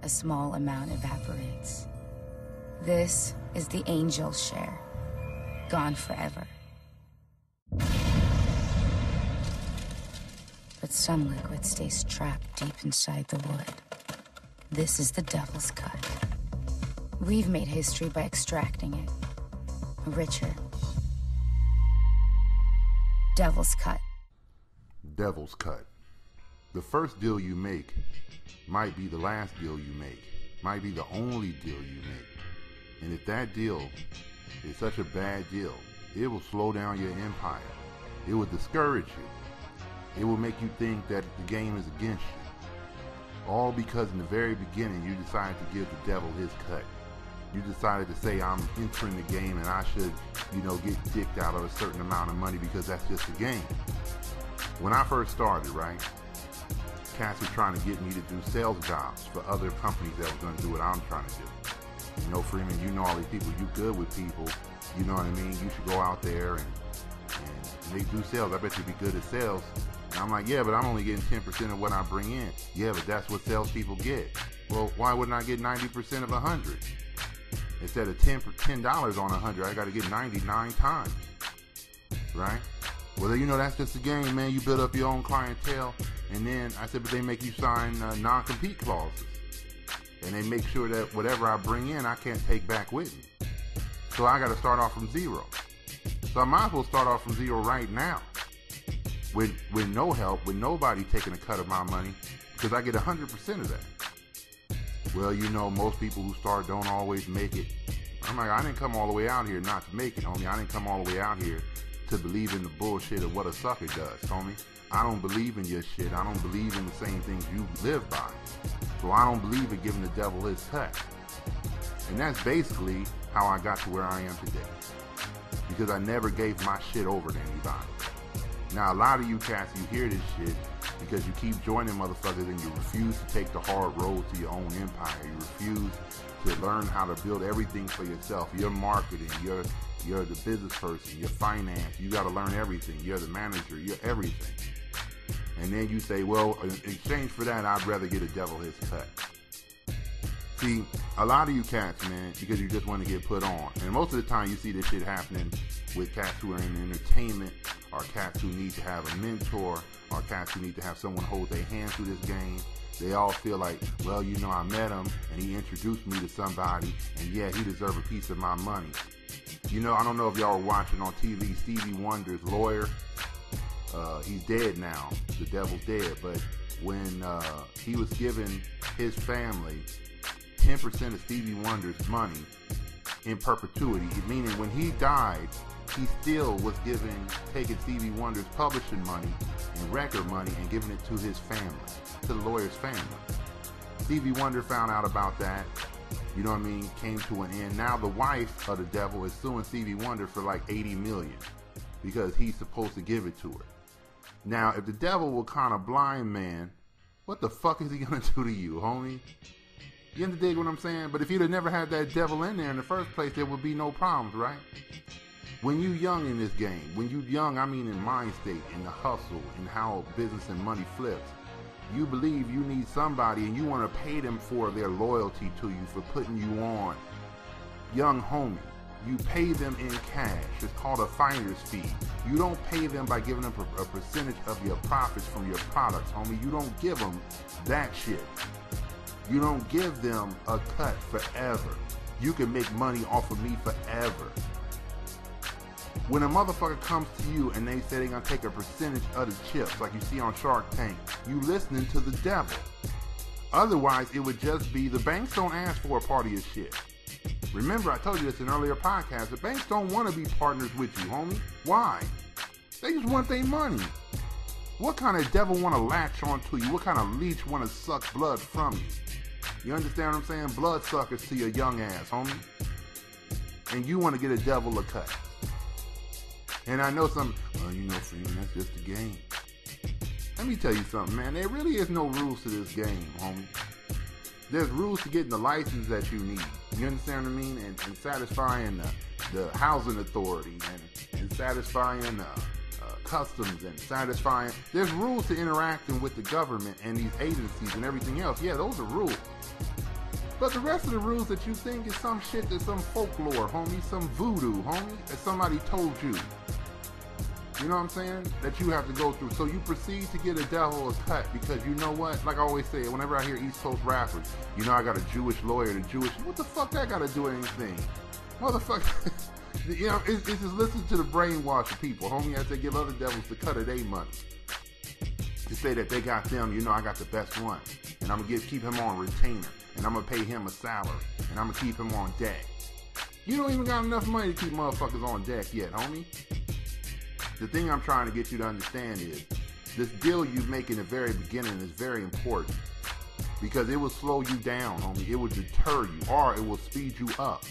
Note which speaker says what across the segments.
Speaker 1: a small amount evaporates. This is the angel's share, gone forever. But some liquid stays trapped deep inside the wood. This is the devil's cut. We've made history by extracting it. Richer. Devil's cut.
Speaker 2: Devil's cut. The first deal you make might be the last deal you make, might be the only deal you make. And if that deal is such a bad deal, it will slow down your empire. It will discourage you. It will make you think that the game is against you. All because in the very beginning you decided to give the devil his cut. You decided to say, I'm entering the game and I should, get dicked out of a certain amount of money because that's just a game. When I first started, right, cats were trying to get me to do sales jobs for other companies that were going to do what I'm trying to do. Freeman, you know all these people. You good with people. You know what I mean? You should go out there and they do sales. I bet you'd be good at sales. And I'm like, yeah, but I'm only getting 10% of what I bring in. Yeah, but that's what salespeople get. Well, why wouldn't I get 90% of 100? Instead of $10 on 100, I got to get 99 times, right? Well, that's just a game, man. You build up your own clientele, and then I said, but they make you sign non-compete clauses, and they make sure that whatever I bring in, I can't take back with me. So I got to start off from zero. So I might as well start off from zero right now, with no help, with nobody taking a cut of my money, because I get 100% of that. Well, most people who start don't always make it. I'm like, I didn't come all the way out here not to make it, homie. I didn't come all the way out here to believe in the bullshit of what a sucker does, homie. I don't believe in your shit. I don't believe in the same things you live by. So I don't believe in giving the devil his cut. And that's basically how I got to where I am today. Because I never gave my shit over to anybody. Now, a lot of you cats, you hear this shit because you keep joining motherfuckers and you refuse to take the hard road to your own empire. You refuse to learn how to build everything for yourself. Your marketing, you're the business person, your finance, you got to learn everything. You're the manager, you're everything. And then you say, well, in exchange for that, I'd rather get a devil his cut. See, a lot of you cats, man, because you just want to get put on. And most of the time you see this shit happening with cats who are in entertainment, or cats who need to have a mentor, or cats who need to have someone hold their hand through this game. They all feel like, well, I met him and he introduced me to somebody, and yeah, he deserves a piece of my money. I don't know if y'all were watching on TV, Stevie Wonder's lawyer. He's dead now. The devil's dead. But when he was giving his family 10% of Stevie Wonder's money in perpetuity, meaning when he died, he still was taking Stevie Wonder's publishing money and record money and giving it to his family, to the lawyer's family. Stevie Wonder found out about that, came to an end. Now the wife of the devil is suing Stevie Wonder for like $80 million because he's supposed to give it to her. Now, if the devil will kind of blind man, what the fuck is he gonna do to you, homie? You dig what I'm saying? But if you'd have never had that devil in there in the first place, there would be no problems, right? When you young in this game, when you young, I mean in mind state, in the hustle, in how business and money flips, you believe you need somebody and you want to pay them for their loyalty to you, for putting you on. Young homie, you pay them in cash. It's called a finder's fee. You don't pay them by giving them a percentage of your profits from your products, homie. You don't give them that shit. You don't give them a cut forever. You can make money off of me forever. When a motherfucker comes to you and they say they're going to take a percentage of the chips, like you see on Shark Tank, you listening to the devil. Otherwise, it would just be the banks don't ask for a part of your shit. Remember, I told you this in earlier podcasts, the banks don't want to be partners with you, homie. Why? They just want their money. What kind of devil want to latch onto you? What kind of leech want to suck blood from you? You understand what I'm saying? Blood suckers to your young ass, homie. And you want to get a devil a cut. And I know some, Freeman, that's just a game. Let me tell you something, man. There really is no rules to this game, homie. There's rules to getting the license that you need. You understand what I mean? And satisfying the housing authority and satisfying customs and satisfying. There's rules to interacting with the government and these agencies and everything else. Yeah, those are rules. But the rest of the rules that you think is some shit that's some folklore, homie, some voodoo, homie, that somebody told you. You know what I'm saying? That you have to go through. So you proceed to get a devil a cut because you know what? Like I always say, whenever I hear East Coast rappers, you know I got a Jewish lawyer, what the fuck that got to do with anything? Motherfucker. You know, it's just listen to the brainwash of people, homie, as they give other devils the cut of their money. To say that they got them, you know I got the best one. And I'm going to keep him on retainer. And I'm going to pay him a salary. And I'm going to keep him on deck. You don't even got enough money to keep motherfuckers on deck yet, homie. The thing I'm trying to get you to understand is this deal you make in the very beginning is very important. Because it will slow you down, homie. It will deter you. Or it will speed you up.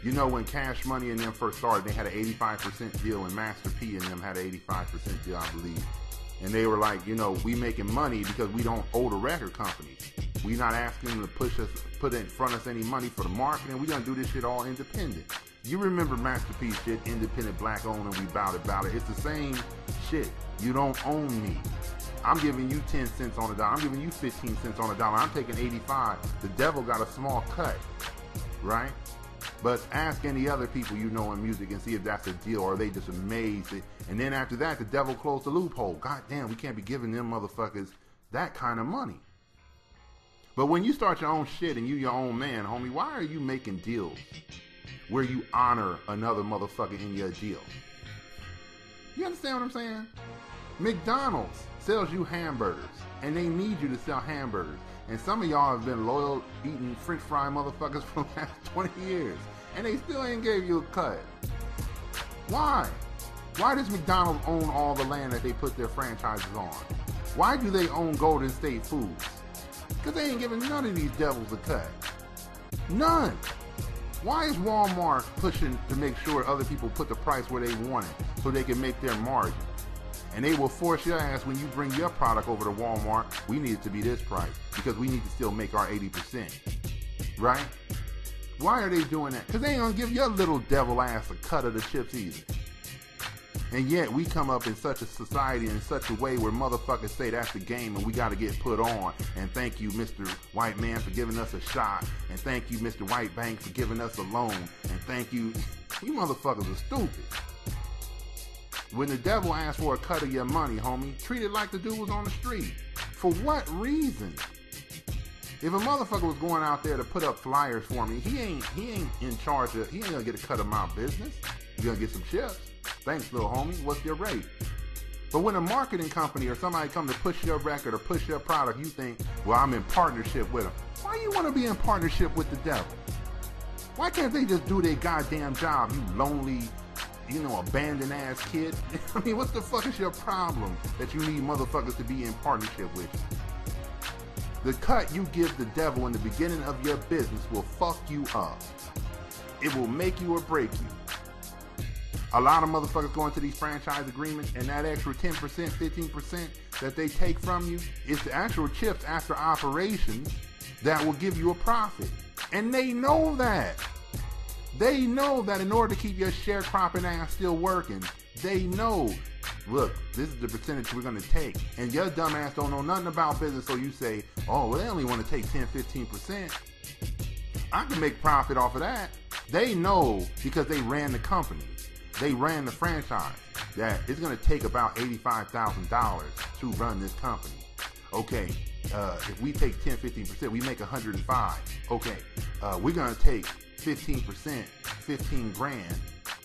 Speaker 2: You know, when Cash Money and them first started, they had an 85% deal, and Master P and them had an 85% deal, I believe. And they were like, you know, we making money because we don't owe the record companies. We not asking them to put in front of us any money for the marketing. We gonna do this shit all independent. You remember Master P shit, independent, black owned, and we bout it. It's the same shit. You don't own me. I'm giving you 10 cents on the dollar. I'm giving you 15 cents on the dollar. I'm taking 85. The devil got a small cut, right? But ask any other people you know in music and see if that's a deal, or are they just amazed. And then after that, the devil closed the loophole. God damn, we can't be giving them motherfuckers that kind of money. But when you start your own shit and you your own man, homie, why are you making deals where you honor another motherfucker in your deal? You understand what I'm saying? McDonald's sells you hamburgers, and they need you to sell hamburgers. And some of y'all have been loyal eating French fry motherfuckers for the last 20 years. And they still ain't gave you a cut. Why? Why does McDonald's own all the land that they put their franchises on? Why do they own Golden State Foods? Because they ain't giving none of these devils a cut. None. Why is Walmart pushing to make sure other people put the price where they want it so they can make their margin? And they will force your ass when you bring your product over to Walmart, we need it to be this price because we need to still make our 80%. Right? Why are they doing that? Because they ain't going to give your little devil ass a cut of the chips either. And yet we come up in such a society in such a way where motherfuckers say that's the game and we got to get put on. And thank you, Mr. White Man, for giving us a shot. And thank you, Mr. White Bank, for giving us a loan. And thank you. You motherfuckers are stupid. When the devil asks for a cut of your money, homie, treat it like the dude was on the street. For what reason? If a motherfucker was going out there to put up flyers for me, he ain't in charge of, he ain't gonna get a cut of my business. You gonna get some chips. Thanks, little homie. What's your rate? But when a marketing company or somebody come to push your record or push your product, you think, well, I'm in partnership with them. Why you want to be in partnership with the devil? Why can't they just do their goddamn job, you lonely, you know, abandoned ass kid? I mean, what the fuck is your problem that you need motherfuckers to be in partnership with you? The cut you give the devil in the beginning of your business will fuck you up. It will make you or break you. A lot of motherfuckers go into these franchise agreements, and that extra 10%, 15% that they take from you is the actual chips after operations that will give you a profit. And they know that. They know that in order to keep your sharecropping ass still working, they know, look, this is the percentage we're going to take. And your dumb ass don't know nothing about business, so you say, oh, well, they only want to take 10, 15%. I can make profit off of that. They know because they ran the company. They ran the franchise that it's going to take about $85,000 to run this company. Okay, if we take 10, 15%, we make 105. Okay, we're going to take 15%, 15 grand,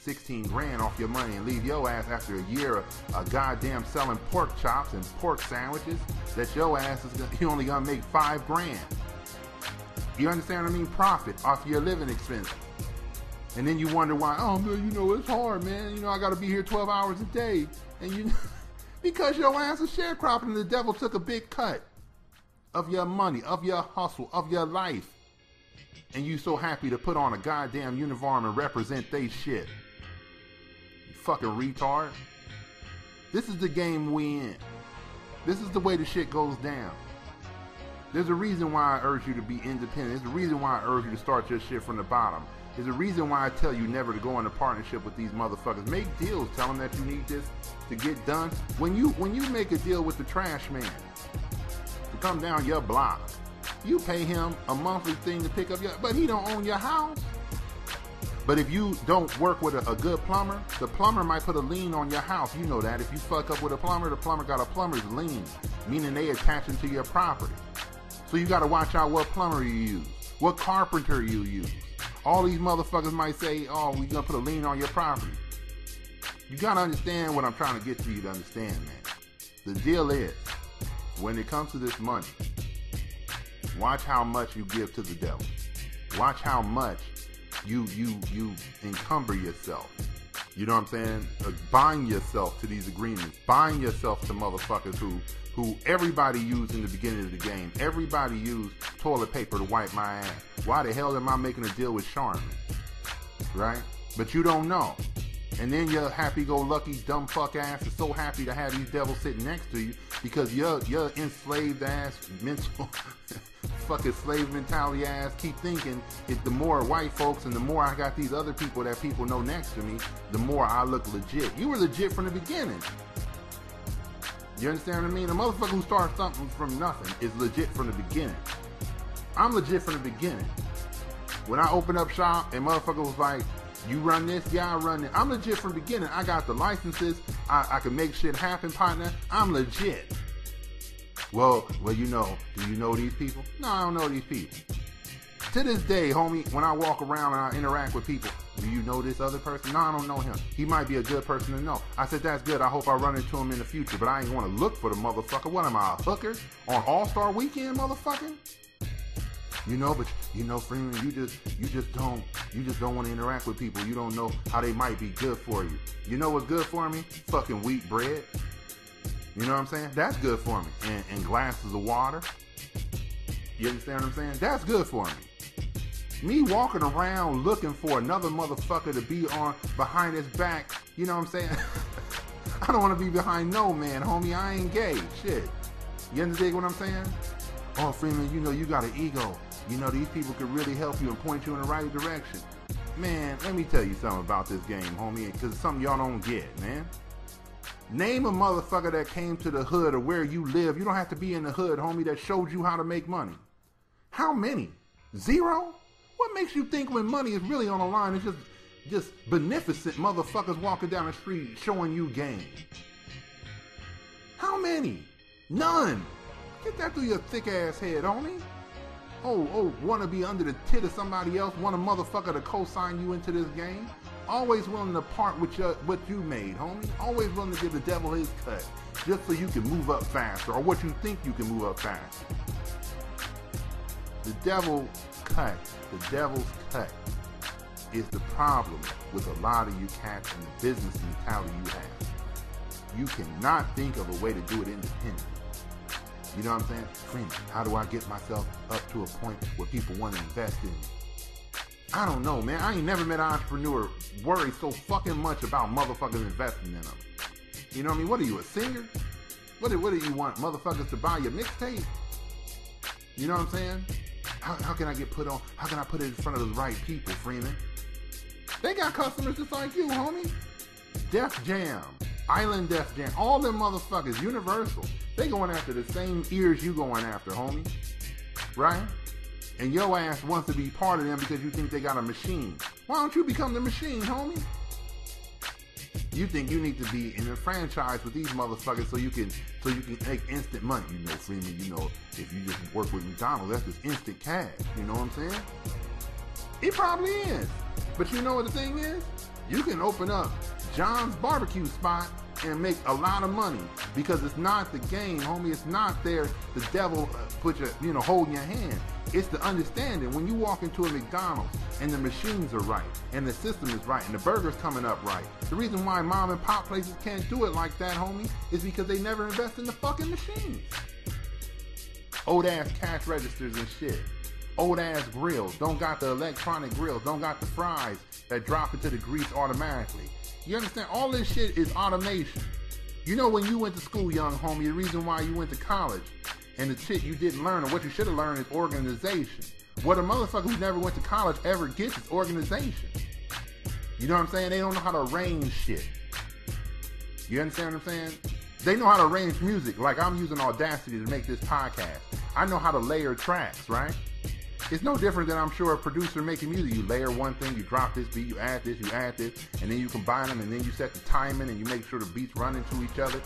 Speaker 2: 16 grand off your money and leave your ass after a year of goddamn selling pork chops and pork sandwiches that your ass is you only going to make 5 grand. You understand what I mean? Profit off your living expenses. And then you wonder why, oh, man, you know, it's hard, man. You know, I got to be here 12 hours a day. And you, because your ass is sharecropping and the devil took a big cut of your money, of your hustle, of your life. And you so happy to put on a goddamn uniform and represent they shit. You fucking retard. This is the game we in. This is the way the shit goes down. There's a reason why I urge you to be independent. There's a reason why I urge you to start your shit from the bottom. There's a reason why I tell you never to go into partnership with these motherfuckers. Make deals. Tell them that you need this to get done. When you make a deal with the trash man to come down your block You pay him a monthly thing to pick up but he don't own your house. But if you don't work with a good plumber, the plumber might put a lien on your house. You know that. If you fuck up with a plumber, the plumber got a plumber's lien, meaning they attaching to your property. So you got to watch out what plumber you use, what carpenter you use. All these motherfuckers might say, oh, we gonna put a lien on your property. You got to understand what I'm trying to get to you to understand, man. The deal is, when it comes to this money, watch how much you give to the devil. Watch how much you encumber yourself. You know what I'm saying? Bind yourself to these agreements. Bind yourself to motherfuckers who everybody used in the beginning of the game. Everybody used toilet paper to wipe my ass. Why the hell am I making a deal with Charmin? Right? But you don't know. And then your happy-go-lucky, dumb fuck ass is so happy to have these devils sitting next to you because your enslaved ass, mental, fucking slave mentality ass keep thinking the more white folks and the more I got these other people that people know next to me, the more I look legit. You were legit from the beginning. You understand what I mean? A motherfucker who starts something from nothing is legit from the beginning. I'm legit from the beginning. When I opened up shop and motherfucker was like, you run this? Yeah, I run it. I'm legit from the beginning. I got the licenses. I can make shit happen, partner. I'm legit. Well, you know, do you know these people? No, I don't know these people. To this day, homie, when I walk around and I interact with people, do you know this other person? No, I don't know him. He might be a good person to know. I said, that's good. I hope I run into him in the future, but I ain't going to look for the motherfucker. What am I, a hooker on All-Star Weekend, motherfucker? You know, but you know, Freeman, you just don't want to interact with people. You don't know how they might be good for you. You know what's good for me? Fucking wheat bread. You know what I'm saying? That's good for me. And glasses of water. You understand what I'm saying? That's good for me. Me walking around looking for another motherfucker to be on behind his back, you know what I'm saying? I don't want to be behind no man, homie. I ain't gay. Shit. You understand what I'm saying? Oh, Freeman, you know you got an ego. You know, these people could really help you and point you in the right direction. Man, let me tell you something about this game, homie, because it's something y'all don't get, man. Name a motherfucker that came to the hood or where you live. You don't have to be in the hood, homie, that showed you how to make money. How many? Zero? What makes you think when money is really on the line, it's just beneficent motherfuckers walking down the street showing you game? How many? None. Get that through your thick ass head, homie. Oh, want to be under the tit of somebody else? Want a motherfucker to co-sign you into this game? Always willing to part with what you made, homie. Always willing to give the devil his cut, just so you can move up faster, or what you think you can move up faster. The devil's cut is the problem with a lot of you cats and the business mentality you have. You cannot think of a way to do it independently. You know what I'm saying? Freeman, how do I get myself up to a point where people want to invest in me? I don't know, man. I ain't never met an entrepreneur worry so fucking much about motherfuckers investing in them. You know what I mean? What are you, a singer? What do you want motherfuckers to buy your mixtape? You know what I'm saying? How can I get put on? How can I put it in front of the right people, Freeman? They got customers just like you, homie. Def Jam, Island Def Jam, all them motherfuckers, Universal. They going after the same ears you going after, homie. Right? And your ass wants to be part of them because you think they got a machine. Why don't you become the machine, homie? You think you need to be in a franchise with these motherfuckers so you can make instant money. You know, Freeman, you know, if you just work with McDonald's, that's just instant cash. You know what I'm saying? It probably is. But you know what the thing is? You can open up John's barbecue spot and make a lot of money because it's not the game, homie. It's not there. The devil holding your hand. It's the understanding when you walk into a McDonald's and the machines are right and the system is right and the burger's coming up right. The reason why mom and pop places can't do it like that, homie, is because they never invest in the fucking machines. Old ass cash registers and shit. Old ass grills. Don't got the electronic grills. Don't got the fries that drop into the grease automatically. You understand? All this shit is automation. You know, when you went to school, young homie, the reason why you went to college and the shit you didn't learn or what you should have learned is organization. What a motherfucker who never went to college ever gets is organization. You know what I'm saying? They don't know how to arrange shit. You understand what I'm saying? They know how to arrange music. Like I'm using Audacity to make this podcast. I know how to layer tracks, right? It's no different than, I'm sure, a producer making music. You layer one thing, you drop this beat, you add this, and then you combine them, and then you set the timing, and you make sure the beats run into each other.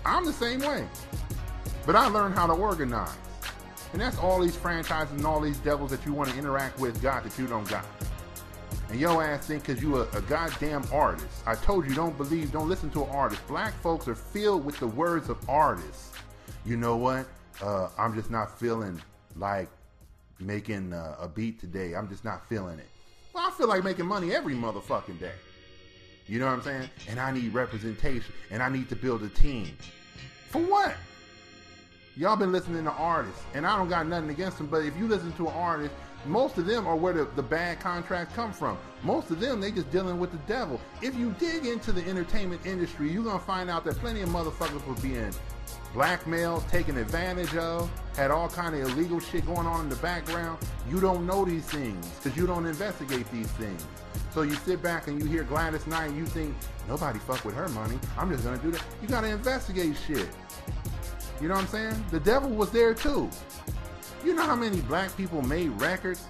Speaker 2: I'm the same way. But I learned how to organize. And that's all these franchises and all these devils that you want to interact with got that you don't got. And your ass think because you a goddamn artist. I told you, don't listen to an artist. Black folks are filled with the words of artists. You know what? I'm just not feeling like making a beat today. I'm just not feeling it. Well, I feel like making money every motherfucking day. You know what I'm saying? And I need representation. And I need to build a team. For what? Y'all been listening to artists. And I don't got nothing against them. But if you listen to an artist, most of them are where the bad contracts come from. Most of them, they just dealing with the devil. If you dig into the entertainment industry, you're going to find out that plenty of motherfuckers were being blackmailed, taken advantage of, had all kind of illegal shit going on in the background. You don't know these things because you don't investigate these things. So you sit back and you hear Gladys Knight and you think, nobody fuck with her money. I'm just going to do that. You got to investigate shit. You know what I'm saying? The devil was there too. You know how many black people made records?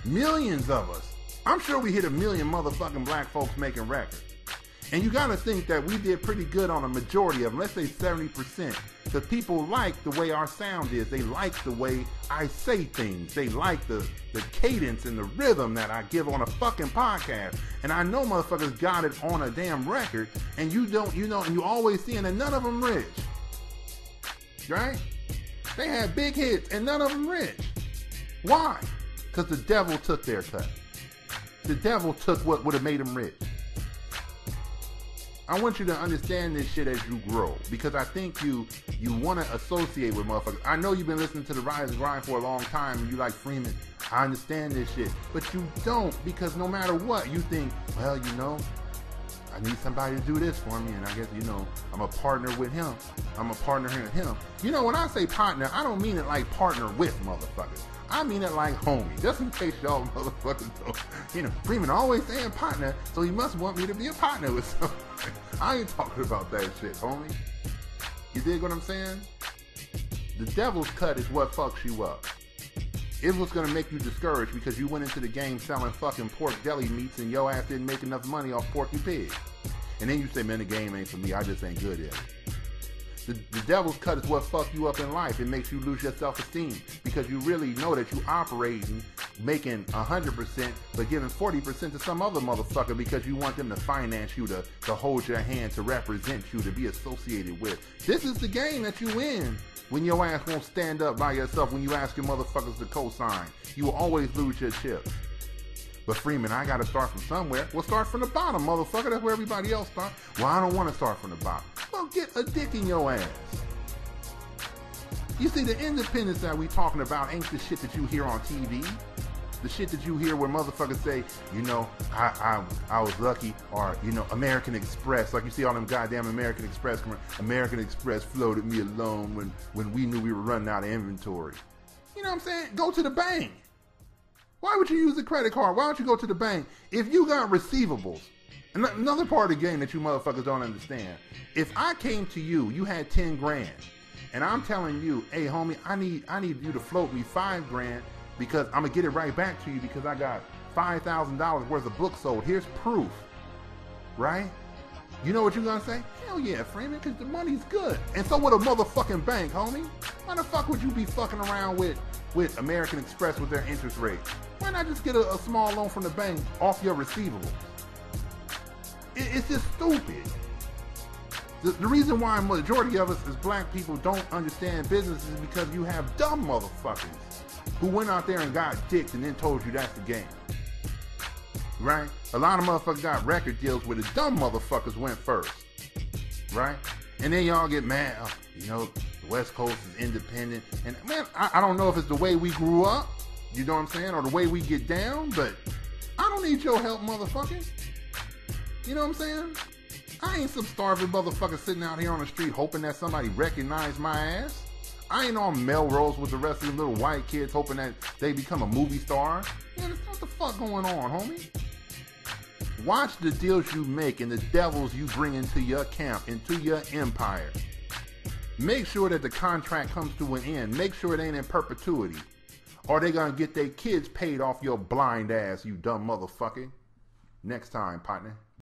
Speaker 2: Millions of us. I'm sure we hit 1 million motherfucking black folks making records. And you gotta think that we did pretty good on a majority of them, let's say 70%. Because people like the way our sound is. They like the way I say things. They like the cadence and the rhythm that I give on a fucking podcast. And I know motherfuckers got it on a damn record, and you don't, and you always seeing that none of them rich. Right? They had big hits and none of them rich. Why? Because the devil took their cut. The devil took what would have made them rich. I want you to understand this shit as you grow, because I think you want to associate with motherfuckers. I know you've been listening to the Rise and Grind for a long time, and you like Freeman. I understand this shit, but you don't, because no matter what, you think, well, I need somebody to do this for me, and I guess, I'm a partner with him. I'm a partner with him. When I say partner, I don't mean it like partner with motherfuckers. I mean it like homie, just in case y'all motherfuckers don't. Freeman always saying partner, so he must want me to be a partner with somebody. I ain't talking about that shit, homie. You dig what I'm saying? The devil's cut is what fucks you up. It was gonna make you discouraged because you went into the game selling fucking pork deli meats and your ass didn't make enough money off pork and pig. And then you say, man, the game ain't for me, I just ain't good at it. The devil's cut is what fucks you up in life. It makes you lose your self-esteem because you really know that you operating, making 100%, but giving 40% to some other motherfucker because you want them to finance you, to hold your hand, to represent you, to be associated with. This is the game that you win when your ass won't stand up by yourself, when you ask your motherfuckers to co-sign. You will always lose your chips. But Freeman, I gotta start from somewhere. Well, start from the bottom, motherfucker. That's where everybody else starts. Well, I don't want to start from the bottom. Well, get a dick in your ass. You see, the independence that we talking about ain't the shit that you hear on TV. The shit that you hear where motherfuckers say, I was lucky, or, American Express. Like you see all them goddamn American Express commercials. American Express floated me alone when we knew we were running out of inventory. You know what I'm saying? Go to the bank. Why would you use a credit card? Why don't you go to the bank? If you got receivables, another part of the game that you motherfuckers don't understand. If I came to you, you had 10 grand, and I'm telling you, hey homie, I need you to float me 5 grand because I'm gonna get it right back to you because I got $5,000 worth of books sold. Here's proof, right? You know what you're gonna say? Hell yeah, Freeman, because the money's good. And so would a motherfucking bank, homie. Why the fuck would you be fucking around with American Express with their interest rate? Why not just get a small loan from the bank off your receivables? It's just stupid. The reason why a majority of us as black people don't understand business is because you have dumb motherfuckers who went out there and got dicked and then told you that's the game. Right? A lot of motherfuckers got record deals where the dumb motherfuckers went first. Right? And then y'all get mad. The West Coast is independent. And man, I don't know if it's the way we grew up, you know what I'm saying, or the way we get down, but I don't need your help, motherfucker. You know what I'm saying? I ain't some starving motherfucker sitting out here on the street hoping that somebody recognize my ass. I ain't on Melrose with the rest of the little white kids hoping that they become a movie star. What the fuck going on, homie? Watch the deals you make and the devils you bring into your camp, into your empire. Make sure that the contract comes to an end. Make sure it ain't in perpetuity. Or they gonna get their kids paid off your blind ass, you dumb motherfucker. Next time, partner.